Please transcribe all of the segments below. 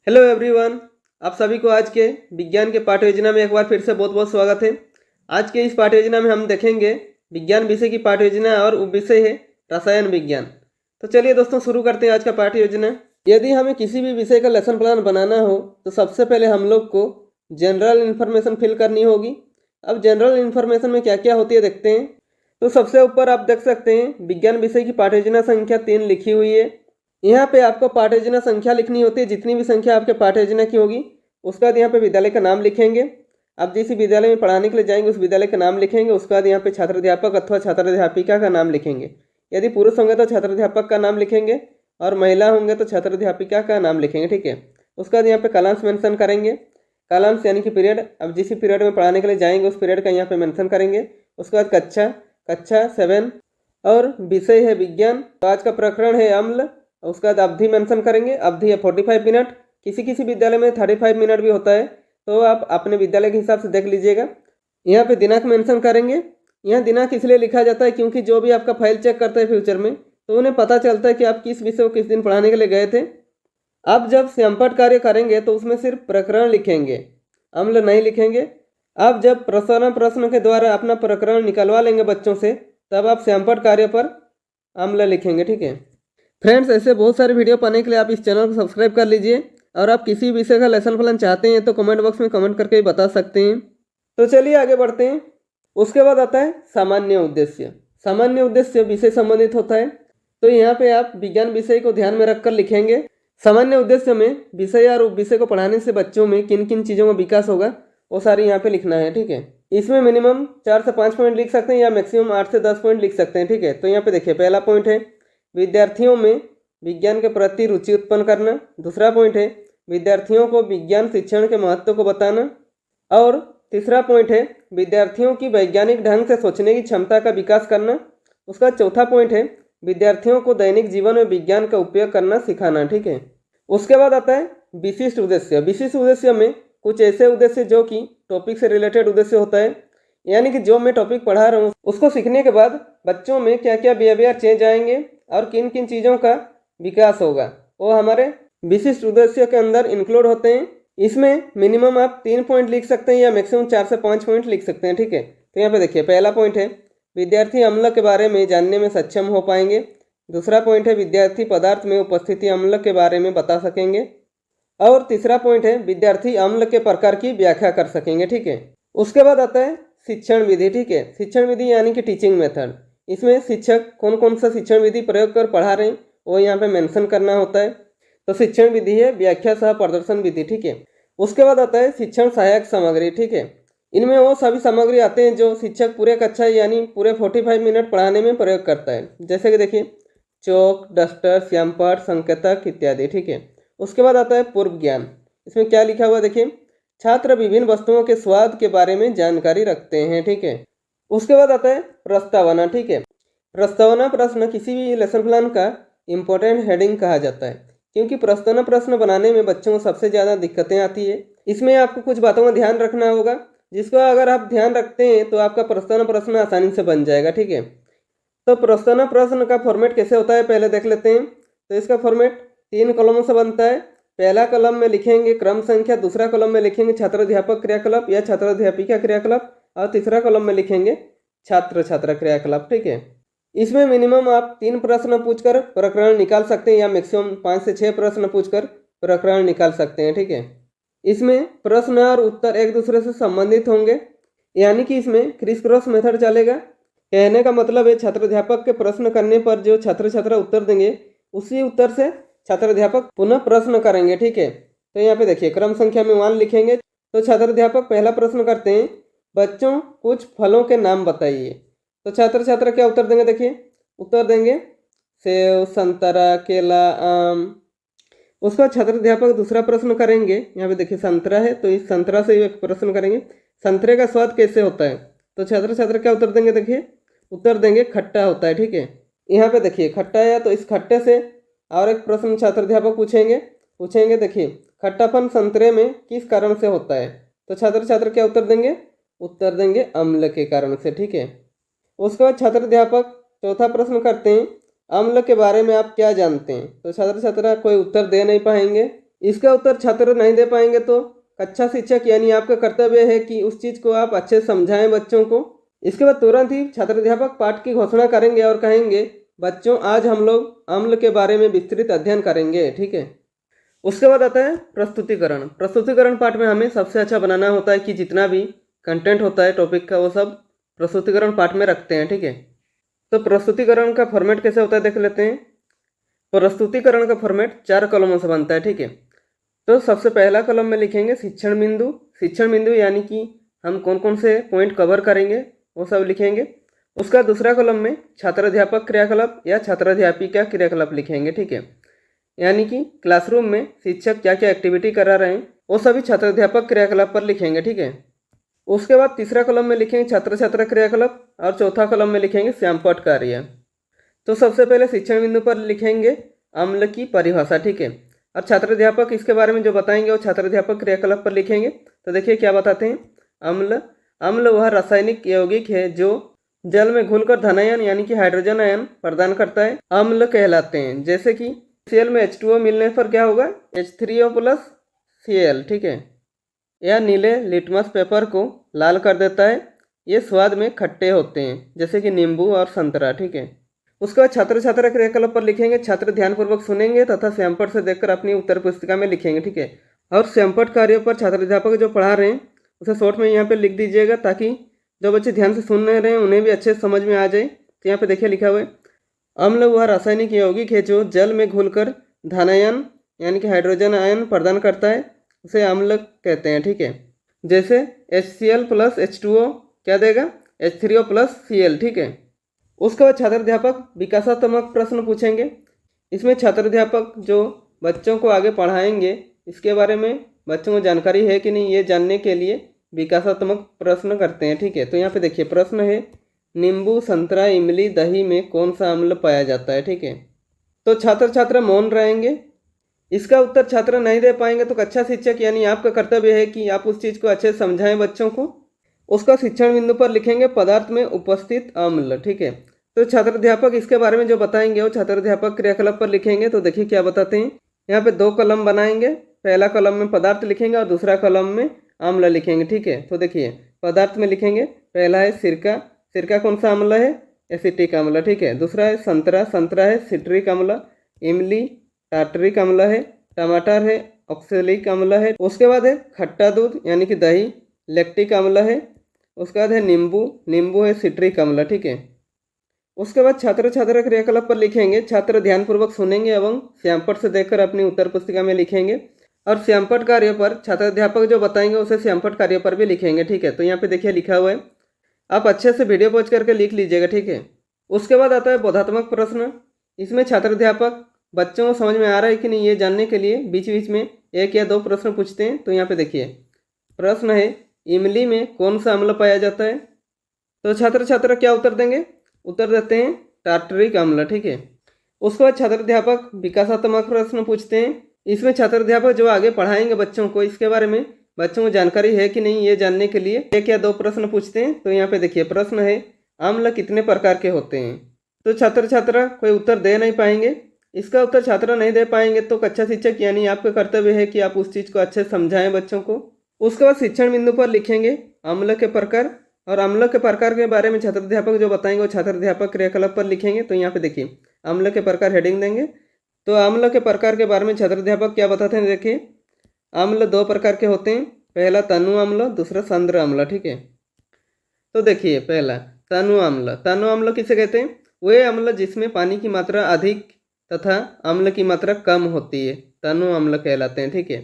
Hello everyone. आप सभी को आज के विज्ञान के पाठ्य योजना में एक बार फिर से बहुत बहुत स्वागत है। आज के इस पाठ्य योजना में हम देखेंगे विज्ञान विषय की पाठ्य योजना और विषय है रसायन विज्ञान। तो चलिए दोस्तों शुरू करते हैं आज का पाठ्य योजना। यदि हमें किसी भी विषय का लेसन प्लान बनाना हो तो सबसे पहले हम लोग को जनरल इन्फॉर्मेशन फिल करनी होगी। अब जनरल इन्फॉर्मेशन में क्या क्या होती है देखते हैं। तो सबसे ऊपर आप देख सकते हैं विज्ञान विषय की पाठ्य योजना संख्या 3 लिखी हुई है। यहाँ पे आपको पाठ्य योजना संख्या लिखनी होती है, जितनी भी संख्या आपके पाठ्य योजना की होगी। उसके बाद यहाँ पे विद्यालय का नाम लिखेंगे। आप जिस विद्यालय में पढ़ाने के लिए जाएंगे उस विद्यालय का नाम लिखेंगे। उसके बाद यहाँ पे छात्राध्यापक अथवा छात्राध्यापिका का नाम लिखेंगे। यदि पुरुष होंगे तो छात्राध्यापक का नाम लिखेंगे और महिला होंगे तो छात्राध्यापिका का नाम लिखेंगे, ठीक है। उसके बाद यहाँ पे कालांश मेंशन करेंगे। कालांश यानी कि पीरियड, अब जिस पीरियड में पढ़ाने के लिए जाएंगे उस पीरियड का यहाँ पे मेंशन करेंगे। उसके बाद कक्षा 7 और विषय है विज्ञान। तो आज का प्रकरण है अम्ल। उसके बाद अवधि मेंशन करेंगे। अवधि है 45 मिनट। किसी किसी विद्यालय में 35 मिनट भी होता है, तो आप अपने विद्यालय के हिसाब से देख लीजिएगा। यहाँ पे दिनांक मेंशन करेंगे। यहाँ दिनांक इसलिए लिखा जाता है क्योंकि जो भी आपका फाइल चेक करता है फ्यूचर में तो उन्हें पता चलता है कि आप किस विषय को किस दिन पढ़ाने के लिए गए थे। आप जब संपाठ कार्य करेंगे तो उसमें सिर्फ प्रकरण लिखेंगे, अम्ल नहीं लिखेंगे। आप जब प्रश्न के द्वारा अपना प्रकरण निकलवा लेंगे बच्चों से तब आप संपाठ कार्य पर अम्ल लिखेंगे, ठीक है। फ्रेंड्स, ऐसे बहुत सारे वीडियो पाने के लिए आप इस चैनल को सब्सक्राइब कर लीजिए और आप किसी विषय का लेसन प्लान चाहते हैं तो कमेंट बॉक्स में कमेंट करके बता सकते हैं। तो चलिए आगे बढ़ते हैं। उसके बाद आता है सामान्य उद्देश्य। सामान्य उद्देश्य विषय संबंधित होता है, तो यहाँ पे आप विज्ञान विषय को ध्यान में रखकर लिखेंगे। सामान्य उद्देश्य में विषय और उपविषय को पढ़ाने से बच्चों में किन किन चीज़ों का विकास होगा वो सारी यहाँ पे लिखना है, ठीक है। इसमें मिनिमम 4 से 5 पॉइंट लिख सकते हैं या मैक्सिमम 8 से 10 पॉइंट लिख सकते हैं, ठीक है। तो यहाँ पे देखिए, पहला पॉइंट है विद्यार्थियों में विज्ञान के प्रति रुचि उत्पन्न करना। दूसरा पॉइंट है विद्यार्थियों को विज्ञान शिक्षण के महत्व को बताना। और तीसरा पॉइंट है विद्यार्थियों की वैज्ञानिक ढंग से सोचने की क्षमता का विकास करना। उसका चौथा पॉइंट है विद्यार्थियों को दैनिक जीवन में विज्ञान का उपयोग करना सिखाना, ठीक है। उसके बाद आता है विशिष्ट उद्देश्य। विशिष्ट उद्देश्य में कुछ ऐसे उद्देश्य जो कि टॉपिक से रिलेटेड उद्देश्य होता है, यानी कि जो मैं टॉपिक पढ़ा रहा हूँ उसको सीखने के बाद बच्चों में क्या क्या बिहेवियर चेंज आएंगे और किन किन चीज़ों का विकास होगा वो हमारे विशिष्ट उद्देश्य के अंदर इंक्लूड होते हैं। इसमें मिनिमम आप 3 पॉइंट लिख सकते हैं या मैक्सिमम 4 से 5 पॉइंट लिख सकते हैं, ठीक है। तो यहाँ पे देखिए, पहला पॉइंट है विद्यार्थी अम्ल के बारे में जानने में सक्षम हो पाएंगे। दूसरा पॉइंट है विद्यार्थी पदार्थ में उपस्थिति अम्ल के बारे में बता सकेंगे। और तीसरा पॉइंट है विद्यार्थी अम्ल के प्रकार की व्याख्या कर सकेंगे, ठीक है। उसके बाद आता है शिक्षण विधि, ठीक है। शिक्षण विधि यानी कि टीचिंग मेथड। इसमें शिक्षक कौन कौन सा शिक्षण विधि प्रयोग कर पढ़ा रहे हैं वो यहाँ पे मेंशन करना होता है। तो शिक्षण विधि है व्याख्या सह प्रदर्शन विधि, ठीक है। उसके बाद आता है शिक्षण सहायक सामग्री, ठीक है। इनमें वो सभी सामग्री आते हैं जो शिक्षक पूरे कक्षा यानी पूरे 45 मिनट पढ़ाने में प्रयोग करता है, जैसे कि देखिए चौक, डस्टर, श्यामपट्ट, संकेतक इत्यादि, ठीक है। उसके बाद आता है पूर्व ज्ञान। इसमें क्या लिखा हुआ देखिए, छात्र विभिन्न वस्तुओं के स्वाद के बारे में जानकारी रखते हैं, ठीक है। उसके बाद आता है प्रस्तावना, ठीक है। प्रस्तावना प्रश्न किसी भी लेसन प्लान का इम्पोर्टेंट हेडिंग कहा जाता है, क्योंकि प्रस्तावना प्रश्न बनाने में बच्चों को सबसे ज़्यादा दिक्कतें आती है। इसमें आपको कुछ बातों का ध्यान रखना होगा, जिसको अगर आप ध्यान रखते हैं तो आपका प्रस्तावना प्रश्न आसानी से बन जाएगा, ठीक है। तो प्रस्तावना प्रश्न का फॉर्मेट कैसे होता है पहले देख लेते हैं। तो इसका फॉर्मेट 3 कॉलमों से बनता है। पहला कॉलम में लिखेंगे क्रम संख्या, दूसरा कॉलम में लिखेंगे छात्राध्यापक क्रियाकलाप या छात्राध्यापिका क्रियाकलाप और तीसरा कॉलम में लिखेंगे छात्र छात्रा क्रियाकलाप, ठीक है। इसमें मिनिमम आप 3 प्रश्न पूछकर प्रकरण निकाल सकते हैं या मैक्सिमम 5 से 6 प्रश्न पूछकर प्रकरण निकाल सकते हैं, ठीक है। इसमें प्रश्न और उत्तर एक दूसरे से संबंधित होंगे, यानी कि इसमें क्रिस क्रॉस मेथड चलेगा। कहने का मतलब है छात्राध्यापक के प्रश्न करने पर जो छात्र छात्रा उत्तर देंगे उसी उत्तर से छात्राध्यापक पुनः प्रश्न करेंगे, ठीक है। तो यहाँ पे देखिए क्रम संख्या में 1 लिखेंगे। तो छात्राध्यापक पहला प्रश्न करते हैं, बच्चों कुछ फलों के नाम बताइए। तो छात्र छात्रा क्या उत्तर देंगे, देखिए उत्तर देंगे सेब, संतरा, केला, आम। उसका छात्राध्यापक दूसरा प्रश्न करेंगे, यहाँ पे देखिए संतरा है तो इस संतरा से एक प्रश्न करेंगे, संतरे का स्वाद कैसे होता है। तो छात्र छात्रा क्या उत्तर देंगे, देखिए उत्तर देंगे खट्टा होता है, ठीक है। यहाँ पे देखिए खट्टा है तो इस खट्टे से और एक प्रश्न छात्राध्यापक पूछेंगे देखिए खट्टापन संतरे में किस कारण से होता है। तो छात्र छात्र क्या उत्तर देंगे अम्ल के कारण से, ठीक है। उसके बाद छात्राध्यापक चौथा प्रश्न करते हैं, अम्ल के बारे में आप क्या जानते हैं। तो छात्र छात्रा कोई उत्तर दे नहीं पाएंगे, इसका उत्तर छात्र नहीं दे पाएंगे तो कक्षा शिक्षक यानी आपका कर्तव्य है कि उस चीज़ को आप अच्छे से समझाएं बच्चों को। इसके बाद तुरंत ही छात्र अध्यापक पाठ की घोषणा करेंगे और कहेंगे, बच्चों आज हम लोग अम्ल के बारे में विस्तृत अध्ययन करेंगे। ठीक है। उसके बाद आता है प्रस्तुतिकरण। प्रस्तुतिकरण पाठ में हमें सबसे अच्छा बनाना होता है कि जितना भी कंटेंट होता है टॉपिक का वो सब प्रस्तुतिकरण पाठ में रखते हैं। ठीक है। तो प्रस्तुतिकरण का फॉर्मेट कैसे होता है देख लेते हैं। प्रस्तुतिकरण का फॉर्मेट 4 कॉलमों से बनता है। ठीक है। तो सबसे पहला कॉलम में लिखेंगे शिक्षण बिंदु। शिक्षण बिंदु यानी कि हम कौन कौन से पॉइंट कवर करेंगे वो सब लिखेंगे। उसका दूसरा कॉलम में छात्र अध्यापक क्रियाकलाप या छात्र अध्यापिका क्रियाकलाप लिखेंगे। ठीक है। यानी कि क्लासरूम में शिक्षक क्या क्या एक्टिविटी करा रहे हैं वो सभी छात्र अध्यापक क्रियाकलाप पर लिखेंगे। ठीक है। उसके बाद तीसरा कॉलम में लिखेंगे छात्र छात्रा क्रियाकलाप और चौथा कॉलम में लिखेंगे श्यामपठ कार्य। तो सबसे पहले शिक्षण बिंदु पर लिखेंगे अम्ल की परिभाषा। ठीक है। और छात्र अध्यापक इसके बारे में जो बताएंगे वो छात्र अध्यापक क्रियाकलाप पर लिखेंगे। तो देखिए क्या बताते हैं। अम्ल अम्ल वह रासायनिक यौगिक है जो जल में घुलकर धनायन यानी कि हाइड्रोजन आयन प्रदान करता है, अम्ल कहलाते हैं। जैसे कि Cl में H2O मिलने पर क्या होगा, H3O प्लस Cl। ठीक है। यह नीले लिटमस पेपर को लाल कर देता है। ये स्वाद में खट्टे होते हैं जैसे कि नींबू और संतरा। ठीक है। उसके बाद छात्र छात्रा क्रियाकलाप पर लिखेंगे छात्र ध्यानपूर्वक सुनेंगे तथा श्यामपठ से देखकर अपनी उत्तर पुस्तिका में लिखेंगे। ठीक है। और श्यामपठ कार्यों पर छात्र अध्यापक जो पढ़ा रहे हैं उसे शॉर्ट में यहाँ पे लिख दीजिएगा ताकि जो बच्चे ध्यान से सुन रहे हैं उन्हें भी अच्छे से समझ में आ जाए। तो यहाँ पे देखिए लिखा हुआ है अम्ल वह रासायनिक यौगिक है जो जल में घुलकर धनायन यानी कि हाइड्रोजन आयन प्रदान करता है, उसे अम्ल कहते हैं। ठीक है। जैसे HCl प्लस H2O क्या देगा, H3O प्लस Cl। ठीक है। उसके बाद छात्र अध्यापक विकासात्मक प्रश्न पूछेंगे। इसमें छात्र अध्यापक जो बच्चों को आगे पढ़ाएंगे इसके बारे में बच्चों को जानकारी है कि नहीं ये जानने के लिए विकासात्मक प्रश्न करते हैं। ठीक है। तो यहाँ पे देखिए प्रश्न है नींबू संतरा इमली दही में कौन सा अम्ल पाया जाता है। ठीक है। तो छात्र छात्रा मौन रहेंगे। इसका उत्तर छात्र नहीं दे पाएंगे तो कक्षा शिक्षक यानी आपका कर्तव्य है कि आप उस चीज़ को अच्छे से समझाएं बच्चों को। उसका शिक्षण बिंदु पर लिखेंगे पदार्थ में उपस्थित अम्ल। ठीक है। तो छात्र अध्यापक इसके बारे में जो बताएंगे वो छात्र अध्यापक क्रियाकलाप पर लिखेंगे। तो देखिए क्या बताते हैं। यहाँ पे 2 कॉलम बनाएंगे। पहला कॉलम में पदार्थ लिखेंगे और दूसरा कॉलम में अम्ल लिखेंगे। ठीक है। तो देखिए पदार्थ में लिखेंगे पहला है सिरका। सिरका कौन सा अम्ल है, एसिटिक अम्ल। ठीक है। दूसरा है संतरा। संतरा है सिट्रिक अम्ल। इमली टार्टरिक अम्ल है। टमाटर है ऑक्सैलिक अम्ल है। उसके बाद है खट्टा दूध यानी कि दही लैक्टिक अम्ल है। उसके बाद है नींबू। नींबू है सिट्रिक अम्ल। ठीक है। उसके बाद छात्र छात्रा क्रियाकलाप पर लिखेंगे छात्र ध्यानपूर्वक सुनेंगे एवं श्यामपठ से देखकर अपनी उत्तर पुस्तिका में लिखेंगे। और श्यामपठ कार्य पर छात्र अध्यापक जो बताएंगे उसे श्यामपठ कार्य पर भी लिखेंगे। ठीक है। तो यहाँ पे देखिए लिखा हुआ है, आप अच्छे से वीडियो पॉज करके लिख लीजिएगा। ठीक है। उसके बाद आता है बोधात्मक प्रश्न। इसमें छात्र अध्यापक बच्चों को समझ में आ रहा है कि नहीं ये जानने के लिए बीच बीच में 1 या 2 प्रश्न पूछते हैं। तो यहाँ पे देखिए प्रश्न है इमली में कौन सा अम्ल पाया जाता है। तो छात्र छात्रा क्या उत्तर देंगे, उत्तर देते हैं टार्टरिक अम्ल। ठीक है। उसके बाद छात्र अध्यापक विकासात्मक प्रश्न पूछते हैं। इसमें छात्र अध्यापक जो आगे पढ़ाएंगे बच्चों को इसके बारे में बच्चों को जानकारी है कि नहीं ये जानने के लिए 1 या 2 प्रश्न पूछते हैं। तो यहाँ पे देखिए प्रश्न है अम्ल कितने प्रकार के होते हैं। तो छात्र छात्रा कोई उत्तर दे नहीं पाएंगे। इसका उत्तर छात्र नहीं दे पाएंगे तो कक्षा शिक्षक यानी आपका कर्तव्य है कि आप उस चीज़ को अच्छे से समझाएं बच्चों को। उसके बाद शिक्षण बिंदु पर लिखेंगे अम्ल के प्रकार और अम्ल के प्रकार के बारे में छात्र अध्यापक जो बताएंगे वो छात्र अध्यापक क्रियाकलाप पर लिखेंगे। तो यहाँ पे देखिए अम्ल के प्रकार हेडिंग देंगे। तो अम्ल के प्रकार के बारे में छात्र अध्यापक क्या बताते हैं, देखिए अम्ल 2 प्रकार के होते हैं, पहला तनु अम्ल दूसरा सांद्र अम्ल। ठीक है। तो देखिए पहला तनु अम्ल। तनु अम्ल किसे कहते हैं, वे अम्ल जिसमें पानी की मात्रा अधिक तथा अम्ल की मात्रा कम होती है तनु अम्ल कहलाते हैं। ठीक है।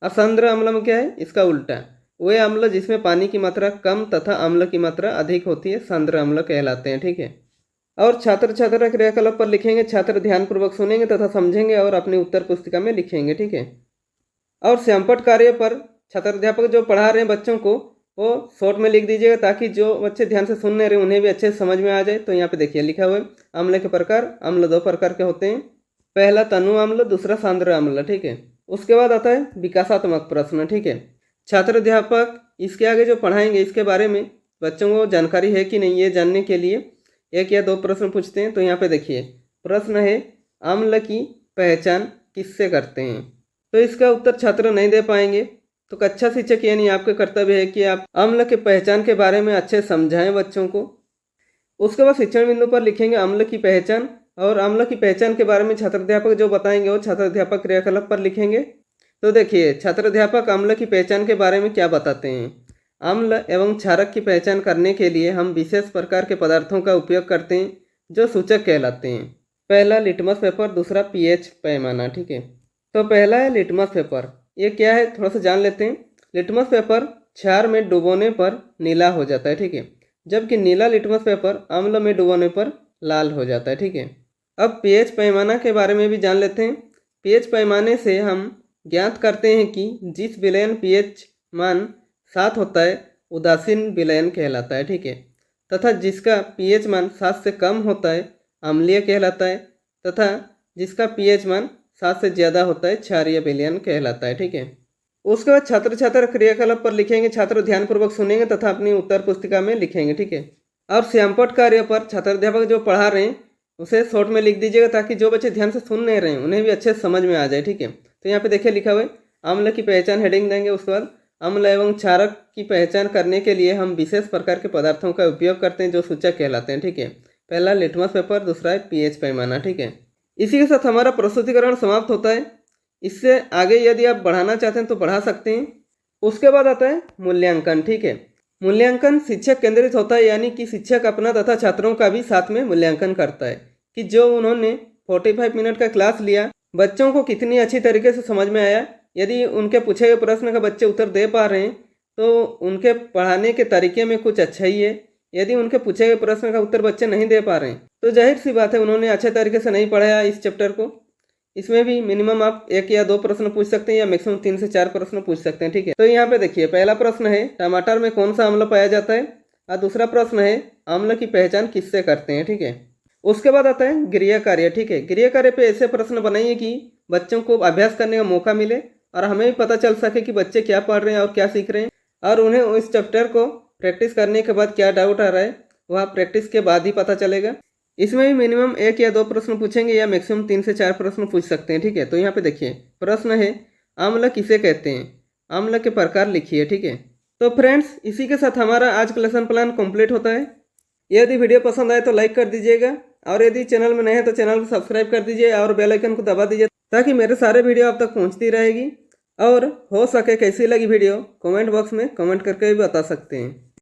और सांद्र अम्ल में क्या है, इसका उल्टा, वे अम्ल जिसमें पानी की मात्रा कम तथा अम्ल की मात्रा अधिक होती है सांद्र अम्ल कहलाते हैं। ठीक है। और छात्र छात्रा क्रियाकलाप पर लिखेंगे छात्र ध्यानपूर्वक सुनेंगे तथा समझेंगे और अपनी उत्तर पुस्तिका में लिखेंगे। ठीक है। और श्यामपठ कार्य पर छात्र अध्यापक जो पढ़ा रहे हैं बच्चों को वो शॉर्ट में लिख दीजिएगा ताकि जो बच्चे ध्यान से सुन रहे हैं उन्हें भी अच्छे से समझ में आ जाए। तो यहाँ पे देखिए लिखा हुआ है अम्ल के प्रकार। अम्ल 2 प्रकार के होते हैं, पहला तनु अम्ल दूसरा सांद्र अम्ल। ठीक है। उसके बाद आता है विकासात्मक प्रश्न। ठीक है। छात्र अध्यापक इसके आगे जो पढ़ाएंगे इसके बारे में बच्चों को जानकारी है कि नहीं ये जानने के लिए 1 या 2 प्रश्न पूछते हैं। तो यहाँ पे देखिए प्रश्न है अम्ल की पहचान किससे करते हैं। तो इसका उत्तर छात्र नहीं दे पाएंगे। तो कक्षा शिक्षक यानी आपका कर्तव्य है कि आप अम्ल के पहचान के बारे में अच्छे समझाएं बच्चों को। उसके बाद शिक्षण बिंदु पर लिखेंगे अम्ल की पहचान, और अम्ल की पहचान के बारे में छात्राध्यापक जो बताएंगे वो छात्राध्यापक क्रियाकलाप पर लिखेंगे। तो देखिए छात्राध्यापक अम्ल की पहचान के बारे में क्या बताते हैं। अम्ल एवं क्षारक की पहचान करने के लिए हम विशेष प्रकार के पदार्थों का उपयोग करते हैं जो सूचक कहलाते हैं। पहला लिटमस पेपर, दूसरा पीएच पैमाना। ठीक है, तो पहला है लिटमस पेपर। ये क्या है थोड़ा सा जान लेते हैं। लिटमस पेपर क्षार में डुबोने पर नीला हो जाता है। ठीक है, जबकि नीला लिटमस पेपर अम्ल में डुबोने पर लाल हो जाता है। ठीक है, अब पीएच पैमाना के बारे में भी जान लेते हैं। पीएच पैमाने से हम ज्ञात करते हैं कि जिस विलयन पीएच मान 7 होता है उदासीन विलयन कहलाता है। ठीक है, तथा जिसका पीएच मान 7 से कम होता है अम्लीय कहलाता है, तथा जिसका पीएच मान 7 से ज़्यादा होता है क्षारीय विलयन कहलाता है। ठीक है, उसके बाद छात्र छात्र क्रियाकलाप पर लिखेंगे। छात्र ध्यानपूर्वक सुनेंगे तथा अपनी उत्तर पुस्तिका में लिखेंगे। ठीक है, और श्यामपट कार्य पर छात्राध्यापक जो पढ़ा रहे हैं उसे शॉर्ट में लिख दीजिएगा ताकि जो बच्चे ध्यान से सुन नहीं रहे हैं उन्हें भी अच्छे समझ में आ जाए। ठीक है, तो यहाँ पे देखिए लिखा हुआ है अम्ल की पहचान हेडिंग देंगे। उसके बाद अम्ल एवं क्षारक की पहचान करने के लिए हम विशेष प्रकार के पदार्थों का उपयोग करते हैं जो सूचक कहलाते हैं। ठीक है, पहला लिटमस पेपर, दूसरा है पीएच पैमाना। ठीक है, इसी के साथ हमारा प्रस्तुतिकरण समाप्त होता है। इससे आगे यदि आप बढ़ाना चाहते हैं तो बढ़ा सकते हैं। उसके बाद आता है मूल्यांकन। ठीक है, मूल्यांकन शिक्षक केंद्रित होता है, यानी कि शिक्षक अपना तथा छात्रों का भी साथ में मूल्यांकन करता है कि जो उन्होंने 45 मिनट का क्लास लिया बच्चों को कितनी अच्छी तरीके से समझ में आया। यदि उनके पूछे गए प्रश्न का बच्चे उत्तर दे पा रहे हैं तो उनके पढ़ाने के तरीके में कुछ अच्छा ही है। यदि उनके पूछे गए प्रश्न का उत्तर बच्चे नहीं दे पा रहे हैं तो जाहिर सी बात है उन्होंने अच्छे तरीके से नहीं पढ़ाया इस चैप्टर को। इसमें भी मिनिमम आप 1 या 2 प्रश्न पूछ सकते हैं या मैक्सिमम 3 से 4 प्रश्न पूछ सकते हैं। ठीक है, तो यहाँ पे देखिए पहला प्रश्न है टमाटर में कौन सा अम्ल पाया जाता है, और दूसरा प्रश्न है अम्ल की पहचान किससे करते हैं। ठीक है, उसके बाद आता है गृह कार्य। ठीक है, गृह कार्य पे ऐसे प्रश्न बनाइए कि बच्चों को अभ्यास करने का मौका मिले और हमें भी पता चल सके कि बच्चे क्या पढ़ रहे हैं और क्या सीख रहे हैं, और उन्हें इस चैप्टर को प्रैक्टिस करने के बाद क्या डाउट आ रहा है वह प्रैक्टिस के बाद ही पता चलेगा। इसमें भी मिनिमम 1 या 2 प्रश्न पूछेंगे या मैक्सिमम 3 से 4 प्रश्न पूछ सकते हैं। ठीक है, तो यहाँ पे देखिए प्रश्न है अम्ल किसे कहते हैं, अम्ल के प्रकार लिखिए। ठीक है, तो फ्रेंड्स इसी के साथ हमारा आज का लेसन प्लान कंप्लीट होता है। यदि वीडियो पसंद आए तो लाइक कर दीजिएगा, और यदि चैनल में नए हैं तो चैनल को सब्सक्राइब कर दीजिए और बेल आइकन को दबा दीजिए ताकि मेरे सारे वीडियो आप तक पहुँचती रहेगी। और हो सके कैसी लगी वीडियो कमेंट बॉक्स में कमेंट करके भी बता सकते हैं।